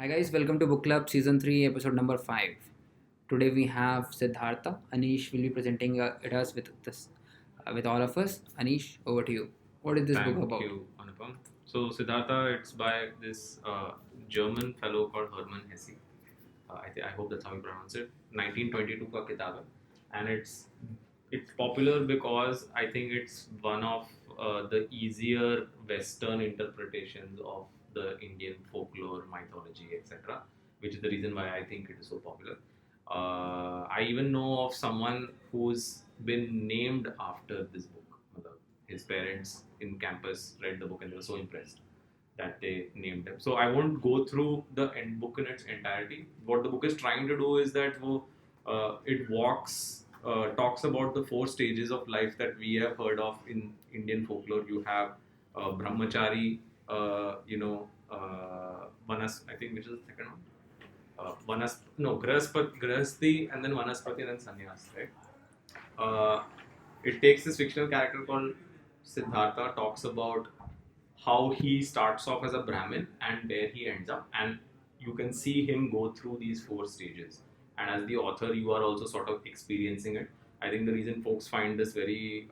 Hi guys, welcome to Book Club Season 3, Episode number 5. Today we have Siddhartha. Anish will be presenting it us with all of us. Anish, over to you. What is this book Thank about? you, Anupam. So, Siddhartha, it's by this German fellow called Hermann Hesse. I hope that's how you pronounce it. 1922 ka kitab hai. And it's popular because I think it's one of the easier Western interpretations of the Indian folklore, mythology, etc. Which is the reason why I think it is so popular. I even know of someone who's been named after this book. His parents in campus read the book and they were so impressed that they named him. So I won't go through the end book in its entirety. What the book is trying to do is that talks about the four stages of life that we have heard of in Indian folklore. You have brahmachari, vanas. I think which is the second one. Grahasthi, and then vanaspati, and then sannyas, right? It takes this fictional character called Siddhartha, talks about how he starts off as a Brahmin and where he ends up, and you can see him go through these four stages. And as the author, you are also sort of experiencing it. I think the reason folks find this very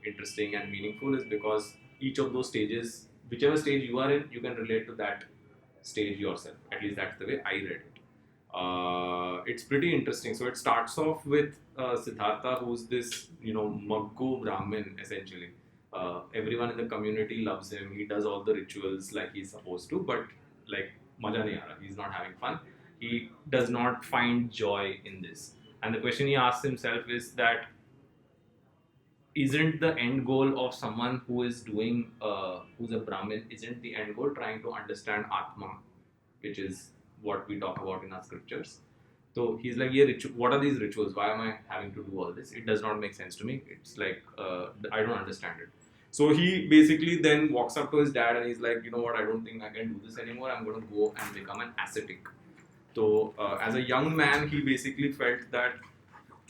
interesting and meaningful is because each of those stages, whichever stage you are in, you can relate to that stage yourself. At least that's the way I read it. It's pretty interesting. So it starts off with Siddhartha, who's this, Maggu Brahmin essentially. Everyone in the community loves him. He does all the rituals like he's supposed to, but like maja nahi aa raha. He's not having fun. He does not find joy in this. And the question he asks himself is that isn't the end goal of someone who is doing who's a Brahmin, isn't the end goal trying to understand Atma, which is what we talk about in our scriptures? So he's like, yeah, what are these rituals? Why am I having to do all this? It does not make sense to me. It's like I don't understand it. So he basically then walks up to his dad and he's like, you know what, I don't think I can do this anymore. I'm going to go and become an ascetic. So as a young man, he basically felt that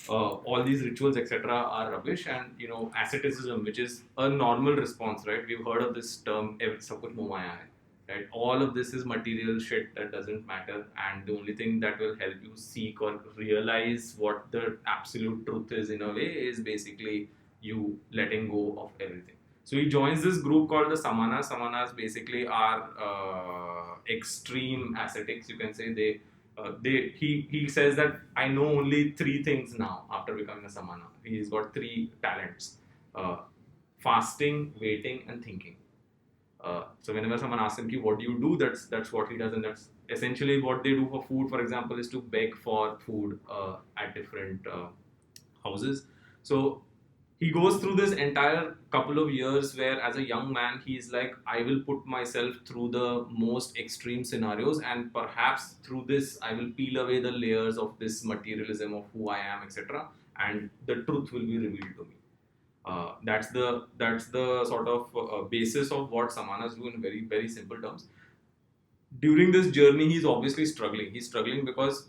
all these rituals, etc., are rubbish, and asceticism, which is a normal response, right? We've heard of this term, "sab kuch moh maya hai," right? All of this is material shit that doesn't matter, and the only thing that will help you seek or realize what the absolute truth is, in a way, is basically you letting go of everything. So he joins this group called the Samanas. Samanas basically are extreme ascetics, you can say. He says that I know only three things now after becoming a samana. He's got three talents: uh, fasting, waiting, and thinking. So whenever someone asks him, "What do you do?" That's what he does, and that's essentially what they do for food. For example, is to beg for food at different houses. So he goes through this entire couple of years where, as a young man, he's like, I will put myself through the most extreme scenarios, and perhaps through this I will peel away the layers of this materialism of who I am, etc., and the truth will be revealed to me. That's the sort of basis of what samanas do in very, very simple terms. During this journey, he's obviously struggling. He's struggling because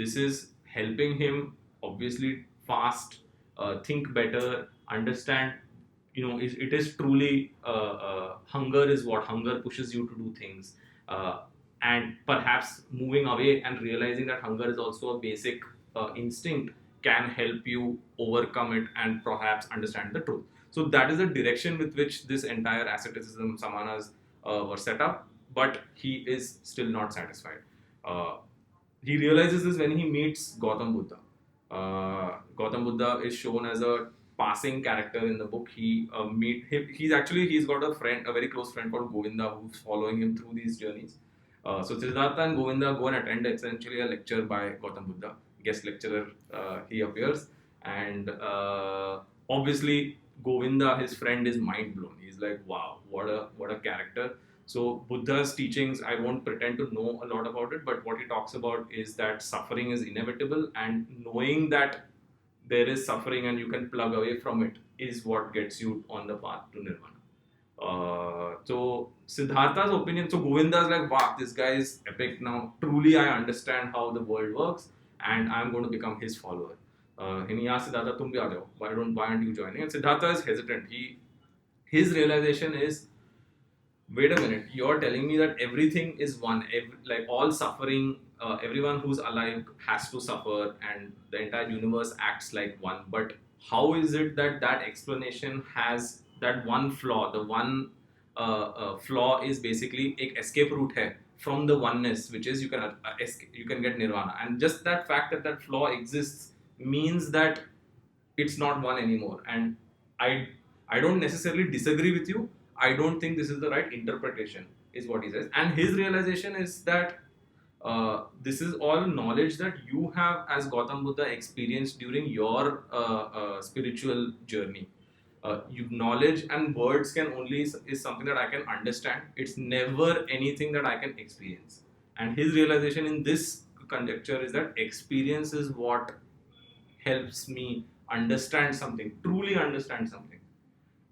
this is helping him obviously fast, think better, understand. It is truly hunger is what hunger pushes you to do things, and perhaps moving away and realizing that hunger is also a basic instinct can help you overcome it and perhaps understand the truth. So that is the direction with which this entire asceticism samanas were set up, but he is still not satisfied. Uh, he realizes this when he meets Gautam Buddha. Gautam Buddha is shown as a passing character in the book. He's got a friend, a very close friend called Govinda, who's following him through these journeys. So Siddhartha and Govinda go and attend essentially a lecture by Gautam Buddha. Guest lecturer, he appears, and obviously Govinda, his friend, is mind blown. He's like, "Wow, what a character!" So Buddha's teachings, I won't pretend to know a lot about it, but what he talks about is that suffering is inevitable, and knowing that there is suffering and you can plug away from it is what gets you on the path to Nirvana. So Siddhartha's opinion, so Govinda's like, wow, this guy is epic now. Truly, I understand how the world works, and I'm going to become his follower. And he asks Siddhartha, "Tum bhi aa jao. Why aren't you joining?" And Siddhartha is hesitant. His realization is wait a minute, you're telling me that everything is one, like all suffering, everyone who's alive has to suffer, and the entire universe acts like one. But how is it that that explanation has that one flaw? The one flaw is basically एक escape route है from the oneness, which is you can get nirvana, and just that fact that that flaw exists means that it's not one anymore. And I I don't necessarily disagree with you. I don't think this is the right interpretation, is what he says. And his realization is that this is all knowledge that you have, as Gautam Buddha, experienced during your spiritual journey. Knowledge and words can only is something that I can understand. It's never anything that I can experience. And his realization in this conjecture is that experience is what helps me understand something, truly understand something.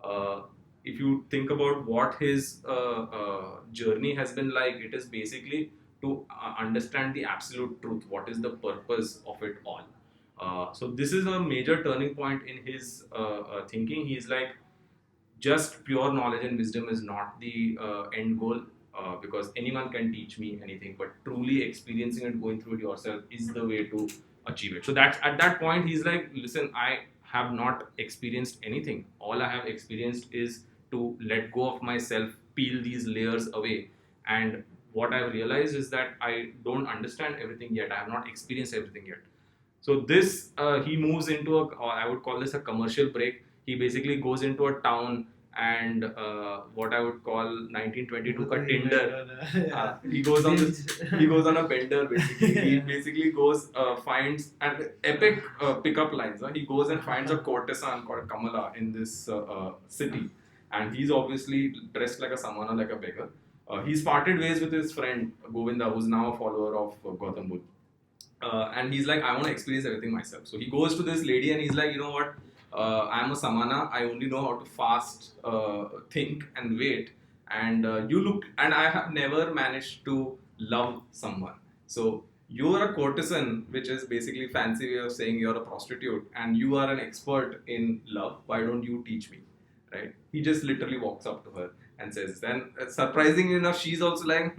Uh, if you think about what his journey has been like, it is basically to understand the absolute truth. What is the purpose of it all? So this is a major turning point in his thinking. He's like, just pure knowledge and wisdom is not the end goal, because anyone can teach me anything, but truly experiencing it, going through it yourself, is the way to achieve it. So that's at that point he's like, listen, I have not experienced anything. All I have experienced is to let go of myself, peel these layers away. And what I've realized is that I don't understand everything yet. I have not experienced everything yet. So this he moves into a, or I would call this a commercial break. He basically goes into a town and what I would call 1922 ka Tinder. He goes on this. He goes on a bender basically. He basically goes finds and epic pickup lines. He goes and finds a courtesan called Kamala in this city, and he's obviously dressed like a samana, like a beggar. He's parted ways with his friend Govinda, who's now a follower of Gautam Buddha. And he's like, I want to experience everything myself. So he goes to this lady and he's like, you know what? I'm a samana. I only know how to fast, think, and wait. And you look, and I have never managed to love someone. So you're a courtesan, which is basically fancy way of saying you're a prostitute, and you are an expert in love. Why don't you teach me? Right? He just literally walks up to her and says, then surprisingly enough, she's also like,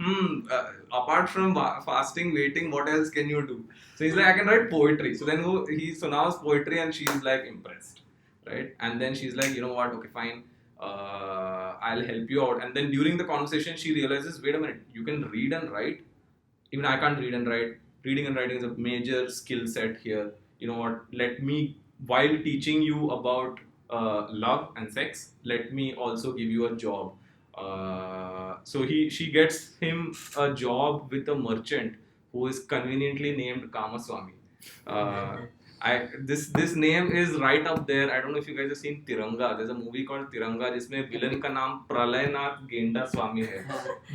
apart from fasting, waiting, what else can you do? So he's like, I can write poetry. So then so now it's poetry, and she's like impressed, right? And then she's like, you know what? Okay, fine. I'll help you out. And then during the conversation, she realizes, wait a minute, you can read and write. Even I can't read and write. Reading and writing is a major skill set here. You know what? Let me, while teaching you about love and sex, let me also give you a job. So she gets him a job with a merchant who is conveniently named Kamaswamy. Uh, this name is right up there. I don't know if you guys have seen Tiranga. There's a movie called Tiranga जिसमें villain का नाम प्रलयनाथ गेंडा स्वामी है.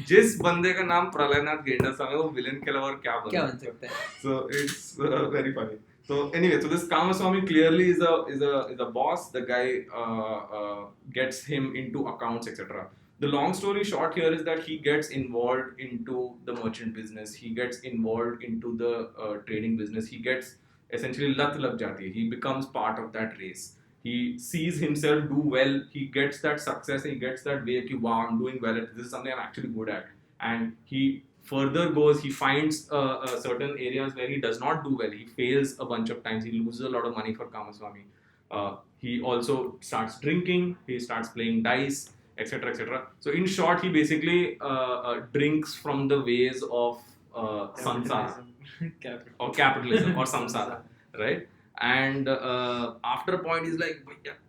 जिस बंदे का नाम प्रलयनाथ गेंडा स्वामी है, वो villain के अलावा और क्या बन सकता है? So it's very funny. So anyway, so this Kamaswamy clearly is a boss. The guy gets him into accounts, etc. The long story short here is that he gets involved into the merchant business. He gets involved into the trading business. He gets essentially lat lag jati hai. He becomes part of that race. He sees himself do well. He gets that success. He gets that way ki, wow, I'm doing well. This is something I'm actually good at. And he further goes, he finds certain areas where he does not do well. He fails a bunch of times. He loses a lot of money for Kamaswamy. He also starts drinking. He starts playing dice, etc., etc. So in short, he basically drinks from the ways of samsara or capitalism or samsara, right? And after a point, he's like,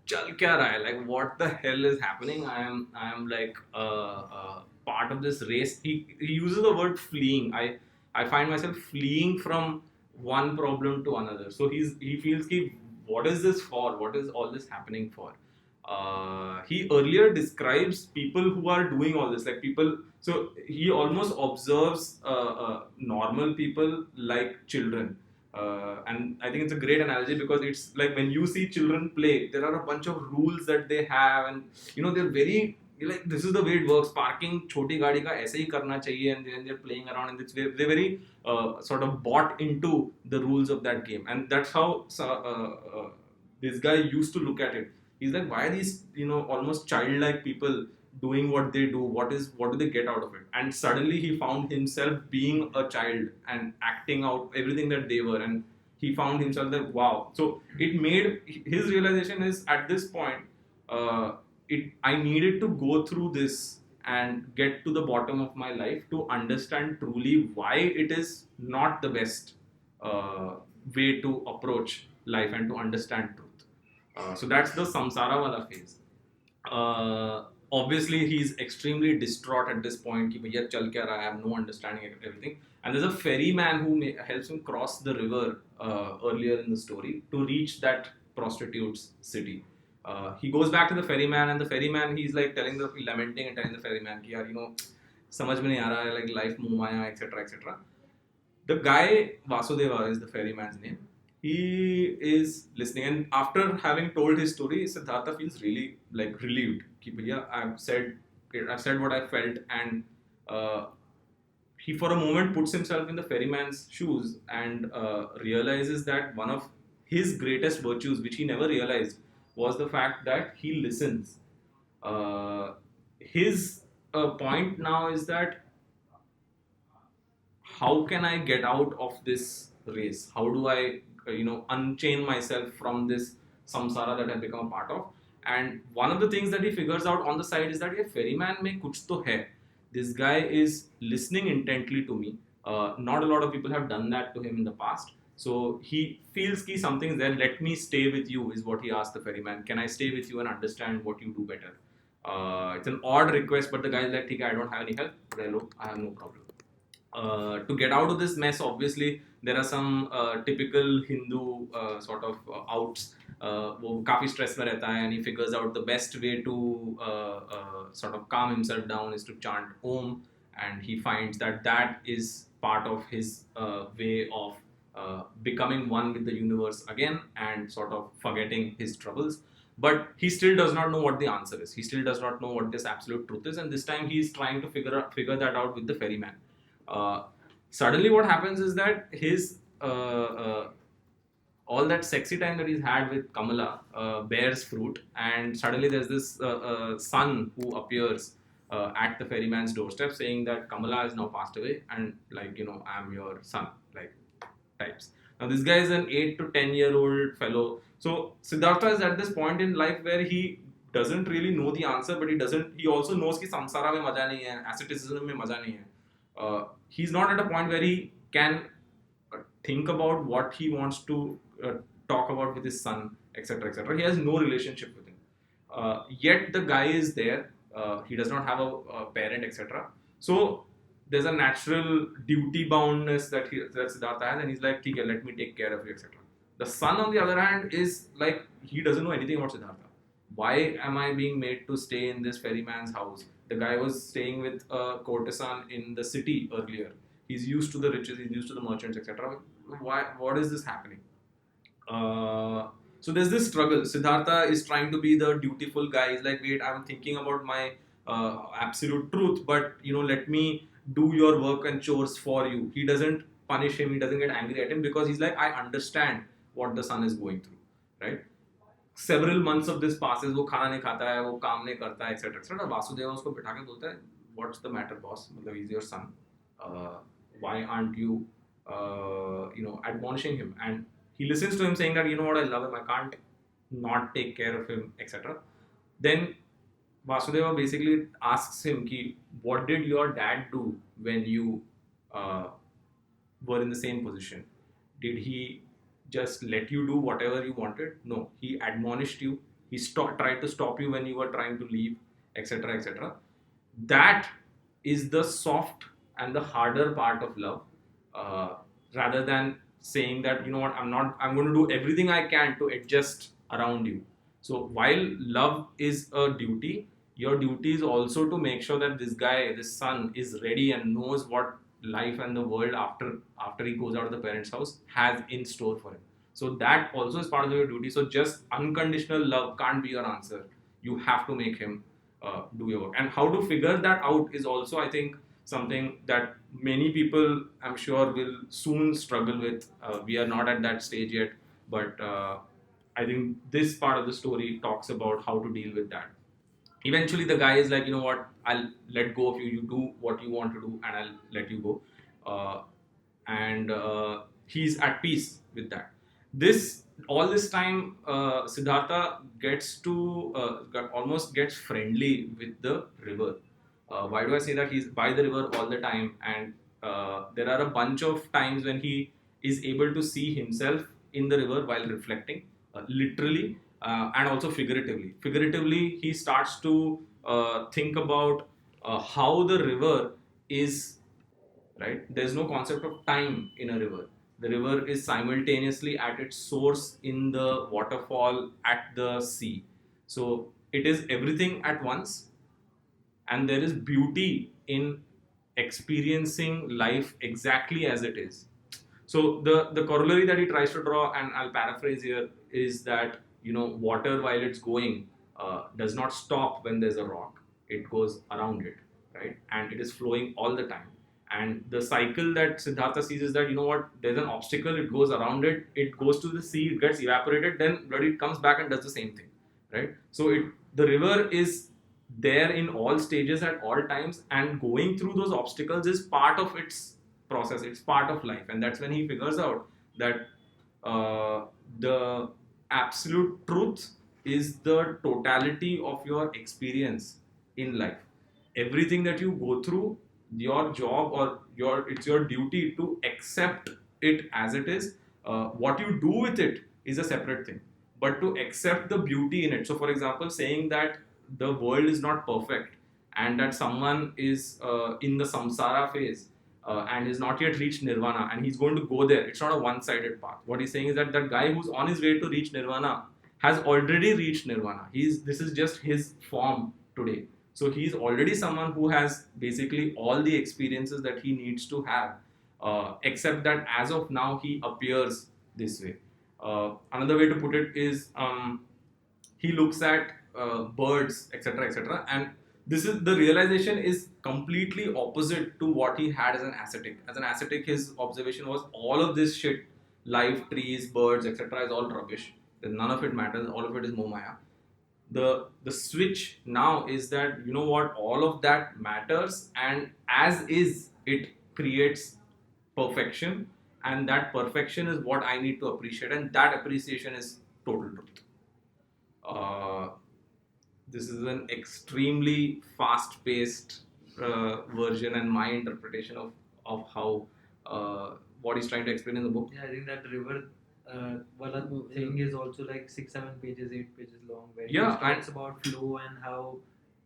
"Chal kya raha hai? Like, what the hell is happening? I am like part of this race." He uses the word fleeing. I find myself fleeing from one problem to another. So he feels ki, what is this for? What is all this happening for? He earlier describes people who are doing all this, like people. So he almost observes normal people like children. And I think it's a great analogy because it's like when you see children play, there are a bunch of rules that they have, and they're very, you're like, this is the way it works. Parking छोटी गाड़ी का ऐसे ही करना चाहिए, and then they're playing around, and they're very sort of bought into the rules of that game, and that's how this guy used to look at it. He's like, why are these almost childlike people doing what they do, what do they get out of it? And suddenly he found himself being a child and acting out everything that they were, and he found himself that wow. So it made his realization is at this point, I needed to go through this and get to the bottom of my life to understand truly why it is not the best uh, way to approach life and to understand truth. So that's the samsara wala phase. Obviously he's extremely distraught at this point कि भैया चल क्या रहा है, I have no understanding of everything. And there's a ferryman who helps him cross the river earlier in the story to reach that prostitute's city. He goes back to the ferryman, and the ferryman, he's like telling the lamenting and telling the ferryman कि यार समझ में नहीं आ रहा है, like life मोह माया etc etc. The guy Vasudeva is the ferryman's name. He is listening, and after having told his story, Siddhartha feels really like relieved. Ki, "Bhaiya, I've said what I felt," and he for a moment puts himself in the ferryman's shoes and realizes that one of his greatest virtues, which he never realized, was the fact that he listens. His point now is that how can I get out of this race? How do I, unchain myself from this samsara that I've become a part of? And one of the things that he figures out on the side is that ये ferryman में कुछ तो है. This guy is listening intently to me. Not a lot of people have done that to him in the past. So he feels कि something is there. Let me stay with you is what he asked the ferryman. Can I stay with you and understand what you do better? It's an odd request, but the guy is like, ठीक है, I don't have any help. Hello, I have no problem. To get out of this mess, obviously there are some typical Hindu sort of outs. वो काफी stress में रहता है, and he figures out the best way to sort of calm himself down is to chant Om, and he finds that that is part of his way of becoming one with the universe again and sort of forgetting his troubles. But he still does not know what the answer is. He still does not know what this absolute truth is, and this time he is trying to figure that out with the ferryman. Suddenly what happens is that his all that sexy time that he's had with Kamala bears fruit, and suddenly there's this son who appears at the ferryman's doorstep saying that Kamala has now passed away, and I'm your son, like types. Now this guy is an 8 to 10-year-old fellow. So Siddhartha is at this point in life where he doesn't really know the answer, but he also knows कि samsara में मजा नहीं है, asceticism में मजा नहीं है. He's not at a point where he can think about what he wants to talk about with his son, etc., etc. He has no relationship with him. Yet the guy is there. He does not have a parent, etc. So there's a natural duty boundness that Siddhartha has, and he's like, "Okay, let me take care of you," etc. The son, on the other hand, is like he doesn't know anything about Siddhartha. Why am I being made to stay in this ferryman's house? The guy was staying with a courtesan in the city earlier. He's used to the riches, he's used to the merchants, etc. Why? What is this happening? So there's this struggle. Siddhartha is trying to be the dutiful guy. He's like, wait, I'm thinking about my absolute truth, but let me do your work and chores for you. He doesn't punish him. He doesn't get angry at him because he's like, I understand what the son is going through, right? Several months of this passes. वो खाना नहीं खाता है, वो काम नहीं करता है, etc. etc. वासुदेव उसको बिठा के बोलता है, what's the matter, boss? मतलब he's your son. Why aren't you, admonishing him? And he listens to him saying that, what, I love him, I can't not take care of him, etc. Then Vasudeva basically asks him, ki, what did your dad do when you were in the same position? Did he just let you do whatever you wanted? No, he admonished you. He tried to stop you when you were trying to leave, etc., etc. That is the soft and the harder part of love, rather than saying that, what, I'm going to do everything I can to adjust around you. So while love is a duty, your duty is also to make sure that this son is ready and knows what life and the world after he goes out of the parents' house has in store for him. So that also is part of your duty. So just unconditional love can't be your answer. You have to make him do your work. And how to figure that out is also, I think, something that many people, I'm sure, will soon struggle with. We are not at that stage yet, but I think this part of the story talks about how to deal with that. Eventually the guy is like, you know what, I'll let go of you, you do what you want to do and I'll let you go. And he's at peace with that. This all this time, Siddhartha gets to almost gets friendly with the river. Why do I say that? He's by the river all the time, and there are a bunch of times when he is able to see himself in the river while reflecting, literally, and also figuratively. Figuratively, he starts to think about how the river is, right? There's no concept of time in a river. The river is simultaneously at its source in the waterfall at the sea. So it is everything at once, and there is beauty in experiencing life exactly as it is. So the corollary that he tries to draw, and I'll paraphrase here, is that, you know, water while it's going does not stop when there's a rock. It goes around it, right? And it is flowing all the time. And the cycle that Siddhartha sees is that, you know what, there's an obstacle, it goes around it, it goes to the sea, it gets evaporated, then bloody it comes back and does the same thing, right? So the river is there in all stages at all times, and going through those obstacles is part of its process, it's part of life. And that's when he figures out that the absolute truth is the totality of your experience in life. Everything that you go through, your job or it's your duty to accept it as it is. What you do with it is a separate thing, but to accept the beauty in it. So for example, saying that the world is not perfect and that someone is in the samsara phase and is not yet reached nirvana and he's going to go there, it's not a one-sided path. What he's saying is that that guy who's on his way to reach nirvana has already reached nirvana. This is just his form today. So he's already someone who has basically all the experiences that he needs to have, except that as of now he appears this way. Another way to put it is, he looks at birds, etc., etc., and this is the realization is completely opposite to what he had as an ascetic. As an ascetic, his observation was all of this shit, life, trees, birds, etc., is all rubbish. None of it matters. All of it is momaya. The switch now is that, you know what, all of that matters, and as is it creates perfection, and that perfection is what I need to appreciate, and that appreciation is total truth. uh, this is an extremely fast-paced version and my interpretation of how what he's trying to explain in the book. Yeah, I think that river wala thing is also like 6, 7 pages, 8 pages long, where Yeah, he talks about flow and how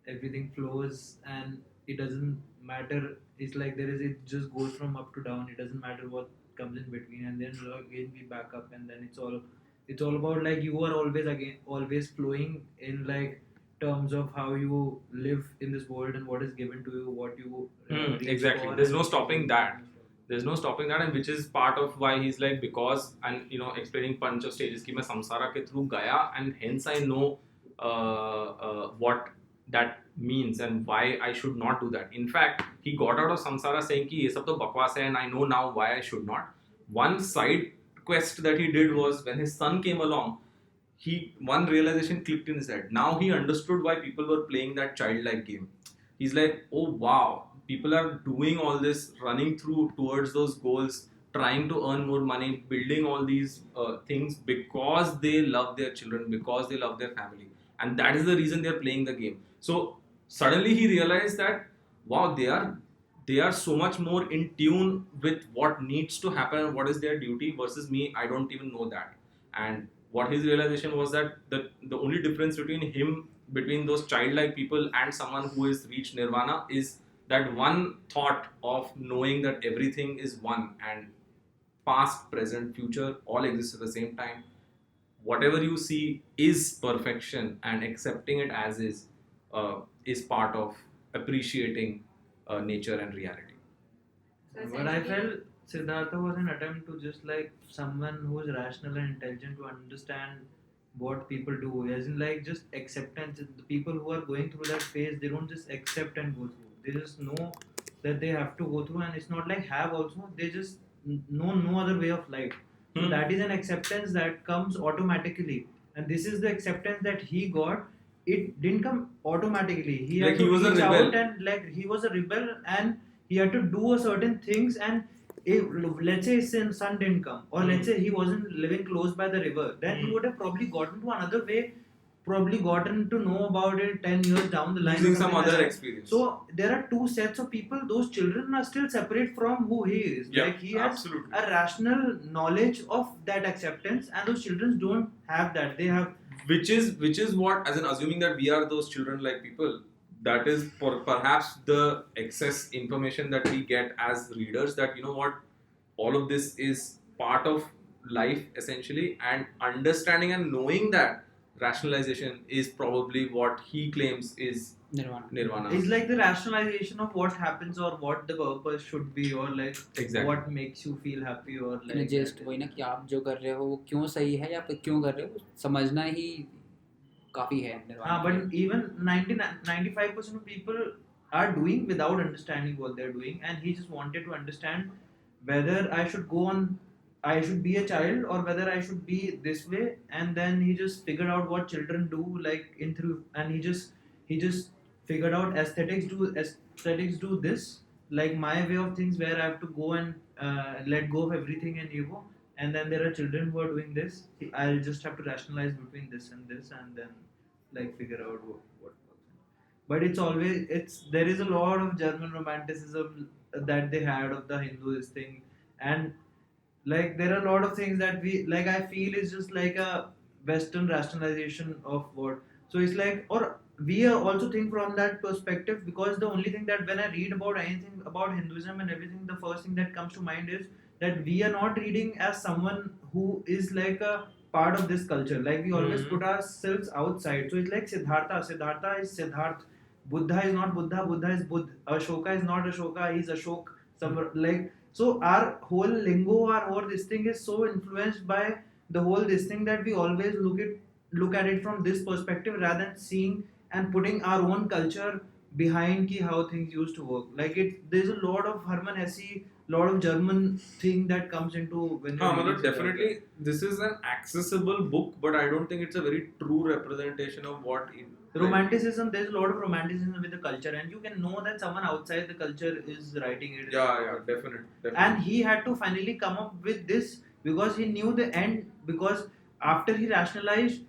everything flows and it doesn't matter. It's like there is it just goes from up to down. It doesn't matter what comes in between, and then again we back up, and then it's all about like you are always flowing in like terms of how you live in this world and what is given to you, what you reach exactly. for, There's and no stopping that. There's no stopping that, and which is part of why he's like, because, and you know, explaining bunch of stages ki main samsara ke through gaya, and hence I know what that means and why I should not do that. In fact, he got out of samsara saying ki ye sab to bakwas hai and I know now why I should not. One side quest that he did was when his son came along, he one realization clicked in his head. Now he understood why people were playing that childlike game. He's like, oh wow, people are doing all this, running through towards those goals, trying to earn more money, building all these things because they love their children, because they love their family, and that is the reason they're playing the game. So suddenly he realized that, wow, they are so much more in tune with what needs to happen and what is their duty versus me. I don't even know that. And what his realization was that the only difference between those childlike people and someone who has reached nirvana is that one thought of knowing that everything is one and past, present, future all exist at the same time. Whatever you see is perfection, and accepting it as is part of appreciating nature and reality. So what I felt Siddhartha was an attempt to just like someone who is rational and intelligent to understand what people do, as in like just acceptance. The people who are going through that phase, they don't just accept and go through. They just know that they have to go through, and it's not like have also. They just know no other way of life. So that is an acceptance that comes automatically, and this is the acceptance that he got, it didn't come automatically. He Like had he to was a reach rebel. out, and like he was a rebel, and he had to do a certain things. And if, let's say his son didn't come, or let's say he wasn't living close by the river, then he would have probably gotten to another way, probably gotten to know about it 10 years down the line, Using or some something like other that. experience. So there are two sets of people. Those children are still separate from who he is. Yeah, like he has absolutely. a rational knowledge of that acceptance, and those children don't have that. They have which is what, as in assuming that we are those children like people, that is perhaps the excess information that we get as readers, that you know what, all of this is part of life essentially, and understanding and knowing that rationalization is probably what he claims is Nirvana. It's like the rationalization of what happens, or what the purpose should be, or like Exactly. what makes you feel happy, or like just वही ना कि आप जो कर रहे हो वो क्यों सही है या फिर क्यों कर रहे हो, समझना ही काफ़ी है निर्वाण के लिए. but even 95% of people are doing without understanding what they're doing, and he just wanted to understand whether I should go on, I should be a child, or whether I should be this way. And then he just figured out what children do, like in through, and he just figured out aesthetics do this, like my way of things, where I have to go and let go of everything and ego. And then there are children who are doing this. I'll just have to rationalize between this and this, and then like figure out what works. But it's always, it's there is a lot of German romanticism that they had of the Hinduist thing. And like there are a lot of things that we like, I feel is just like a Western rationalization of what. So it's like, or we also think from that perspective, because the only thing that when I read about anything about Hinduism and everything, the first thing that comes to mind is that we are not reading as someone who is like a part of this culture. Like we always put ourselves outside. So it's like Siddhartha is Siddhartha. Buddha is not Buddha. Buddha is Buddha. Ashoka is not Ashoka. He's Ashok. Like, so our whole lingo, our whole this thing is so influenced by the whole this thing, that we always look at it from this perspective, rather than seeing and putting our own culture behind how things used to work. Like there's a lot of Hermann Hesse, lot of German thing that comes into when you're reading Siddhartha. Definitely, this is an accessible book, but I don't think it's a very true representation of what it. Romanticism, there's a lot of romanticism with the culture, and you can know that someone outside the culture is writing it. Yeah, definitely. And he had to finally come up with this, because he knew the end. Because after he rationalized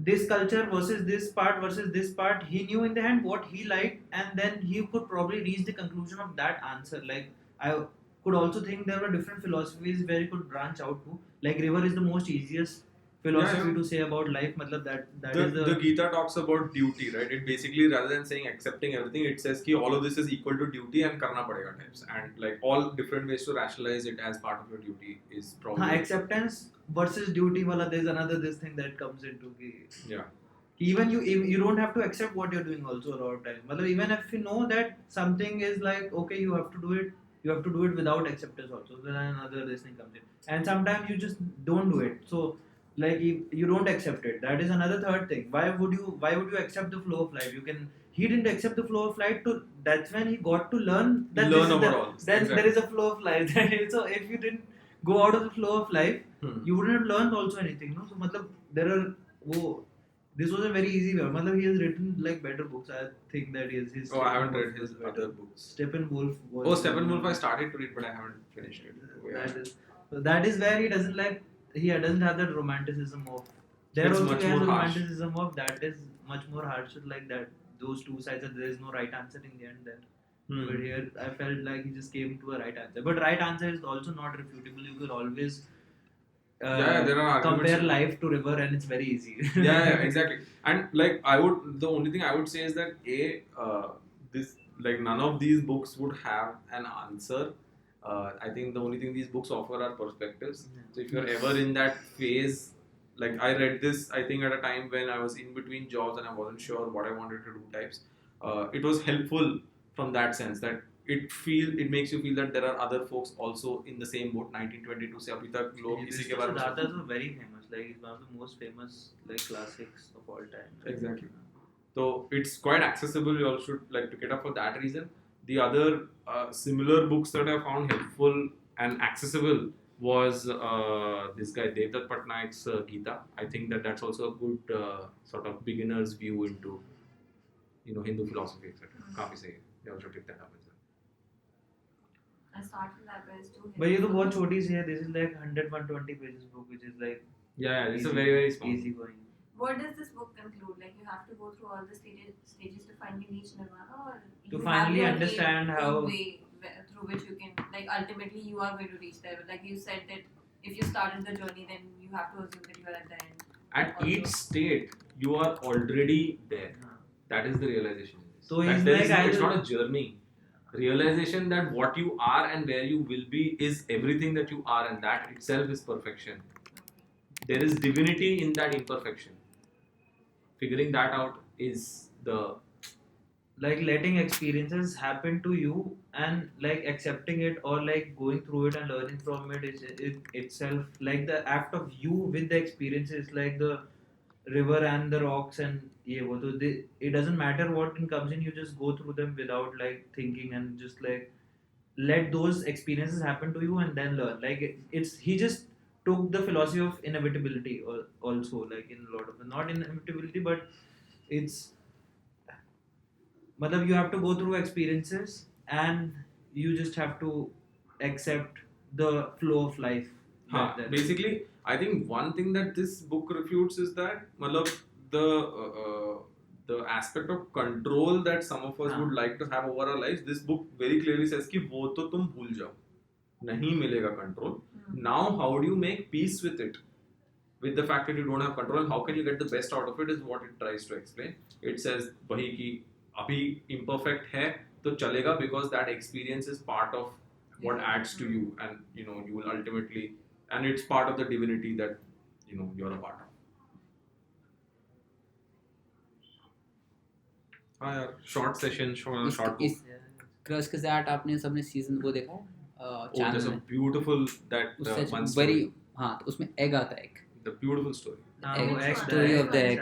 this culture versus this part, he knew in the end what he liked, and then he could probably reach the conclusion of that answer. Like I could also think there were different philosophies where he could branch out to. Like river is the most easiest philosophy to say about life. Matlab that is the Gita talks about duty, right? It basically, rather than saying accepting everything, it says ki all of this is equal to duty and karna padega types, and like all different ways to rationalize it as part of your duty is probably acceptance versus duty wala, there's another this thing that comes into yeah. Even you don't have to accept what you're doing also a lot of time. Matlab, even if you know that something is like okay, you have to do it without acceptance also. Then another this thing comes in, and sometimes you just don't do it. So like you don't accept it. That is another third thing. Why would you accept the flow of life? He didn't accept the flow of life to. That's when he got to learn that then there is a flow of life. So if you didn't go out of the flow of life, you wouldn't have learned also anything. No, so matlab, there are this was a very easy way. Matlab, he has written like better books. I think that is his. I haven't read his other books. Steppenwolf. Steppenwolf I started to read, but I haven't finished it. That is where he doesn't like. He doesn't have that romanticism of. There It's also much he has more harsh. romanticism of that is much more harsh. Like that, those two sides, that there is no right answer in the end. There. But here, I felt like he just came to a right answer. But right answer is also not refutable. You could always there are compare arguments. life to river, and it's very easy. Exactly. And like the only thing I would say is that this, like, none of these books would have an answer. I think the only thing these books offer are perspectives. So if you're ever in that phase, like I read this, I think at a time when I was in between jobs and I wasn't sure what I wanted to do types. It was helpful from that sense that it makes you feel that there are other folks also in the same boat. 1922 से अभी तक लोग इसी के बारे में Siddhartha is very famous. Like he's one of the most famous like classics of all time. Exactly. So it's quite accessible. You all should like pick it up for that reason. The other similar books that I found helpful and accessible was this guy Devdutt Patnaik's Gita. I think that's also a good sort of beginner's view into Hindu philosophy, etc. काफी सही है. You also pick that up as well. I started that, but it's too heavy. But ये तो बहुत छोटी सी है. This is like 100-120 pages book, which is like Yeah, it's a very small. easy going. What does this book conclude? Like you have to go through all the stages to finally reach Nirvana, or To you finally have your understand own how- way through which you can, like, ultimately you are going to reach there. Like you said that if you started the journey, then you have to assume that you are at the end. At Also. each state, you are already there. That is the realization. So That he's there like, is no- I it's will- not a journey. Realization that what you are and where you will be is everything that you are, and that itself is perfection. There is divinity in that imperfection. Figuring that out is the Like letting experiences happen to you and like accepting it, or like going through it and learning from it is itself like the act of you with the experiences, like the river and the rocks and it doesn't matter what comes in, you just go through them without like thinking and just like let those experiences happen to you and then learn. Like it's he just took the philosophy of inevitability also, like in a lot of not inevitability, but it's Matlab, you have to go through experiences and you just have to accept the flow of life. basically, I think one thing that this book refutes is that matlab, the aspect of control that some of us would like to have over our lives. This book very clearly says कि वो तो तुम भूल जाओ, नहीं मिलेगा control. Now, how do you make peace with it? With the fact that you don't have control, how can you get the best out of it is what it tries to explain. It says वही कि अभी imperfect है तो चलेगा, because that experience is part of what adds to you, and you will ultimately, and it's part of the divinity that you're a part of. हाँ यार, short session, short book. Crush के साथ आपने सबने season वो देखा है Oh, there's a beautiful that one story. very हाँ तो उसमें egg आता है एक The beautiful story. story of the egg.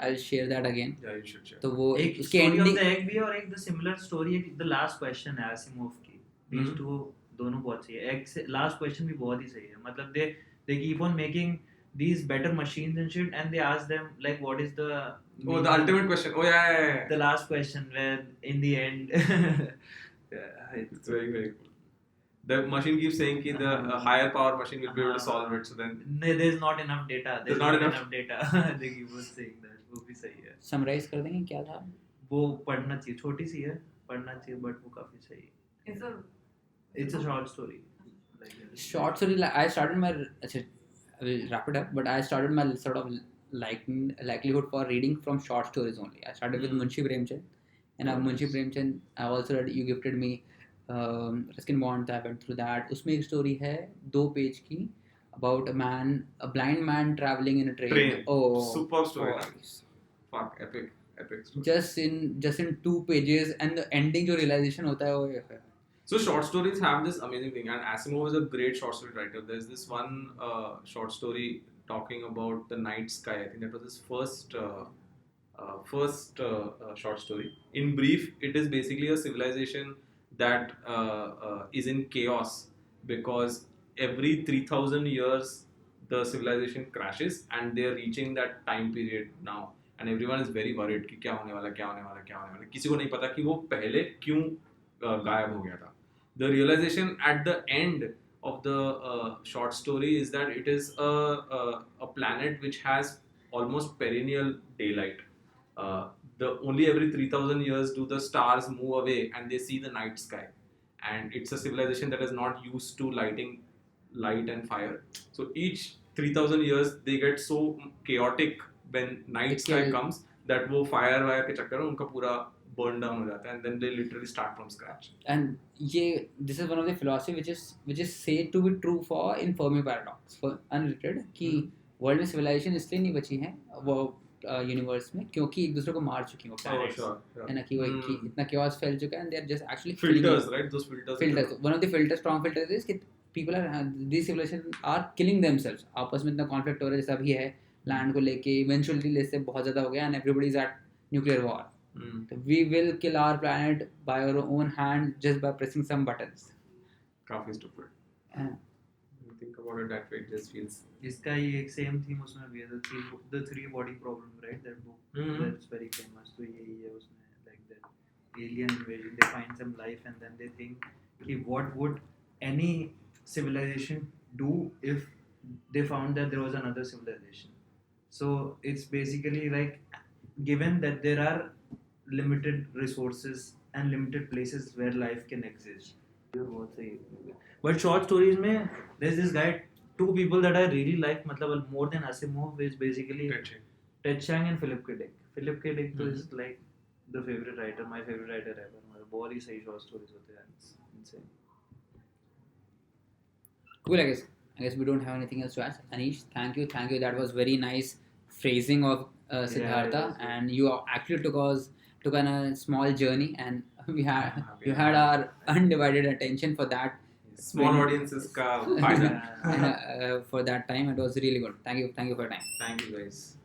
I'll share that again. Yeah, you should share. तो वो एक उसके story of ending the egg भी और एक the similar story the last question है Asimov की. These two दोनों बहुत सही है. Egg से last question भी बहुत ही सही है. मतलब they keep on making these better machines and shit, and they ask them like what is the the ultimate question. Oh yeah. The last question where in the end It's very very cool. The machine keeps saying that the higher power machine will be able to solve it. So then there's not enough data. There's not enough data. They keep on saying that. वो भी सही है. summarize कर देंगे क्या था वो पढ़ना चाहिए. छोटी सी है, पढ़ना चाहिए, but वो काफी सही है. It's a short story. short story I started my I will wrap it up, but I started my sort of likelihood for reading from short stories only. I started with Munshi Premchand, and Munshi Premchand I also read, you gifted me Ruskin Bond. I went through that. उसमें एक story है 2 page की about a blind man traveling in a train. Oh, super story. Fuck, epic story. just in 2 pages, and the ending जो realization होता है वो So short stories have this amazing thing, and Asimov is a great short story writer. There's this one short story talking about the night sky. I think that was his first short story. In brief, it is basically a civilization that is in chaos because every 3,000 years the civilization crashes, and they are reaching that time period now, and everyone is very worried कि क्या होने वाला. किसी को नहीं पता कि वो पहले क्यों गायब हो गया था. The realization at the end of the short story is that it is a planet which has almost perennial daylight. The only every 3,000 years do the stars move away and they see the night sky, and it's a civilization that is not used to lighting light and fire. So each 3,000 years they get so chaotic when night sky comes that वो fire के चक्कर में उनका पूरा burn down हो जाता है, and then they literally start from scratch. And this is one of the philosophy which is said to be true for in Fermi paradox, for unrelated कि world में civilization इसलिए नहीं बची है वो यूनिवर्स में क्योंकि एक दूसरे को मार चुकी हैं planets, है ना कि वो कि इतना chaos फैल चुका है, and they are just actually filters, right? Those filters. One of the strong filters is कि people these civilizations are killing themselves. आपस में इतना conflict हो रहा है जैसा अभी है land को लेके, eventually इससे बहुत ज़्यादा हो गया, and everybody is at nuclear war. We will kill our planet by our own hand just by pressing some buttons. काफी stupid. Yeah. Think that way it just feels. इसका ही एक सेम थीम उसमें भी है, the three body problem, right? That book that's very famous. तो यही है उसमें, like that alien invasion, they find some life and then they think कि what would any civilization do if they found that there was another civilization. So it's basically like, given that there are limited resources and limited places where life can exist. But short stories में there's this guy, two people that I really like, मतलब more than Asimov, is basically Ted Chiang and Philip K. Dick. Philip K. Dick is like the favorite writer, my favorite writer ever. मतलब बहुत ही सही short stories होते हैं, it's insane. Cool, I guess we don't have anything else to ask. Anish, thank you. That was very nice phrasing of Siddhartha, Yeah. and you actually took on a small journey, and you had our undivided attention for that. Small audiences का फायदा. And, for that time, it was really good. Thank you for your time. Thank you guys.